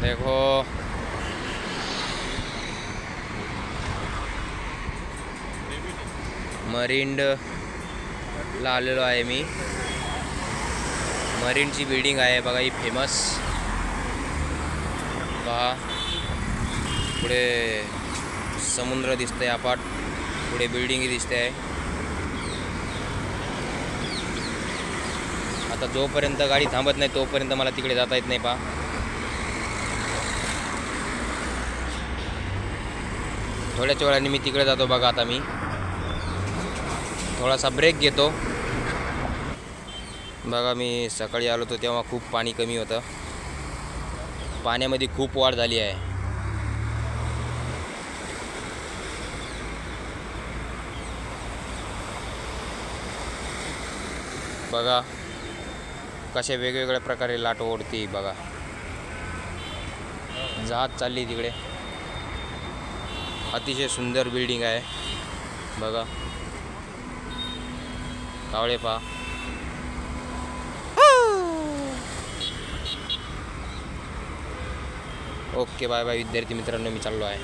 देखो मरीन ला आलेलो आहे मी। मरीनची बिल्डिंग आहे बघा, ही फेमस। पहा पुढे समुद्र दिसतंय अपाट, पुढे बिल्डिंग दिसते आहे। आता जोपर्यंत गाडी थांबत नाही तोपर्यंत मला तिकडे जाता येत नाही। पहा थोड्याच वेळाने मी तिकडे जातो बघा। आता मी थोडासा ब्रेक घेतो बघा। मी सकाळी आलो होतो तेव्हा खूप पाणी कमी होतं, पाण्यामध्ये खूप वाढ झाली आहे। बघा कशा वेगवेगळ्या प्रकारे लाट ओढते बघा। जहाज चालली तिकडे, अतिशय सुंदर बिल्डिंग आहे बघा। कावळे पहा। ओके बाय बाय विद्यार्थी मित्रांनो, मी चाललो आहे।